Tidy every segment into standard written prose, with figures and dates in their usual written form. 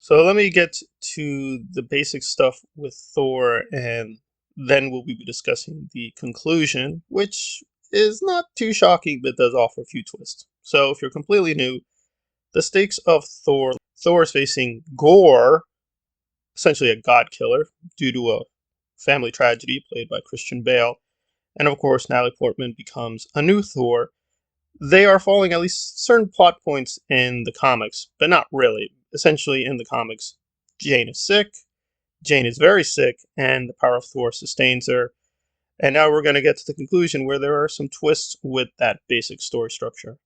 So let me get to the basic stuff with Thor, and then we'll be discussing the conclusion, which is not too shocking, but does offer a few twists. So if you're completely new, the stakes of Thor: Thor is facing Gorr, essentially a god killer, due to a family tragedy played by Christian Bale. And of course, Natalie Portman becomes a new Thor. They are following at least certain plot points in the comics, but not really. Essentially, in the comics, Jane is sick, Jane is very sick, and the power of Thor sustains her. And now we're going to get to the conclusion where there are some twists with that basic story structure.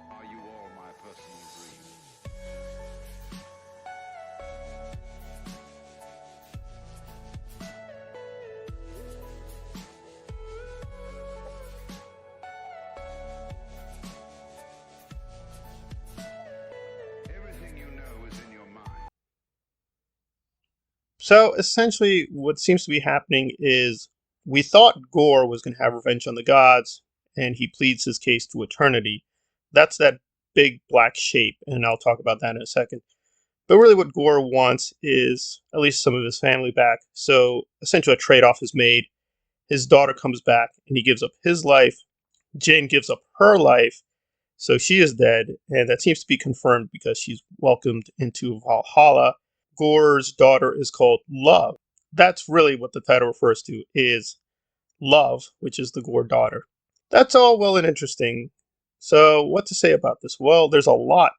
Are you all my personal dreams? Everything you know is in your mind. So essentially, what seems to be happening is we thought Gorr was going to have revenge on the gods, and he pleads his case to eternity. That's that big black shape, and I'll talk about that in a second. But really, what Gorr wants is at least some of his family back. So essentially, a trade off is made. His daughter comes back, and he gives up his life. Jane gives up her life, so she is dead, and that seems to be confirmed because she's welcomed into Valhalla. Gorr's daughter is called Love. That's really what the title refers to, is Love, which is the Gorr daughter. That's all well and interesting. So what to say about this? Well, there's a lot.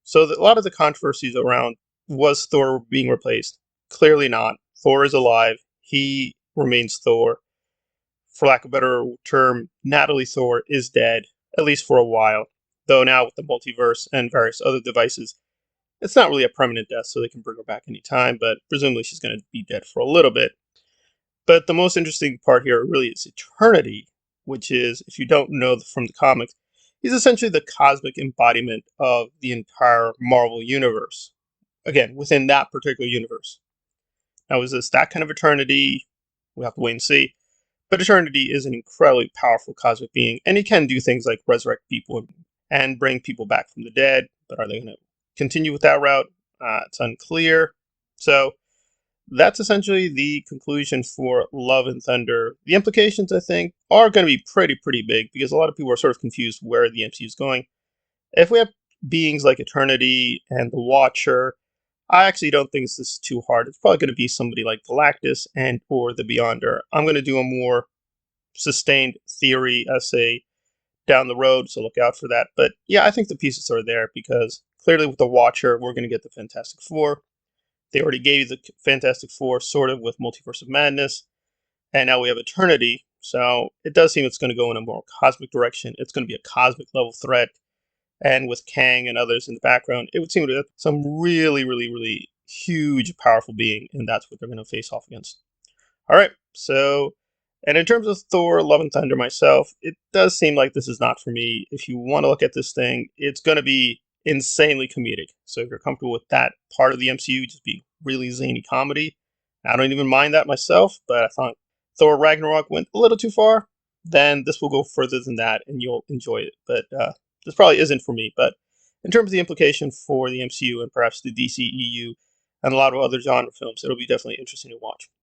So a lot of the controversies around, was Thor being replaced? Clearly not. Thor is alive. He remains Thor. For lack of a better term, Natalie Thor is dead, at least for a while. Though now with the multiverse and various other devices, it's not really a permanent death, so they can bring her back anytime, but presumably she's going to be dead for a little bit. But the most interesting part here really is Eternity, which is, if you don't know from the comics, he's essentially the cosmic embodiment of the entire Marvel universe. Again, within that particular universe. Now, is this that kind of Eternity? We'll have to wait and see. But Eternity is an incredibly powerful cosmic being, and he can do things like resurrect people and bring people back from the dead. But are they going to continue with that route? It's unclear. So that's essentially the conclusion for Love and Thunder. The implications, I think, are going to be pretty big because a lot of people are sort of confused where the MCU is going. If we have beings like Eternity and the Watcher, I actually don't think this is too hard. It's probably going to be somebody like Galactus and or the Beyonder. I'm going to do a more sustained theory essay down the road, so look out for that. But yeah, I think the pieces are there because clearly with the Watcher, we're going to get the Fantastic Four. They already gave you the Fantastic Four sort of with Multiverse of Madness, and now we have Eternity. So it does seem it's going to go in a more cosmic direction. It's going to be a cosmic level threat. And with Kang and others in the background, it would seem to be some really huge, powerful being, and that's what they're going to face off against. All right, so, and in terms of Thor, Love and Thunder myself, it does seem like this is not for me. If you want to look at this thing, it's going to be insanely comedic. So if you're comfortable with that part of the MCU, just being really zany comedy, I don't even mind that myself, but I thought Thor Ragnarok went a little too far. Then this will go further than that, and you'll enjoy it. But this probably isn't for me. But in terms of the implication for the MCU and perhaps the DCEU and a lot of other genre films, it'll be definitely interesting to watch.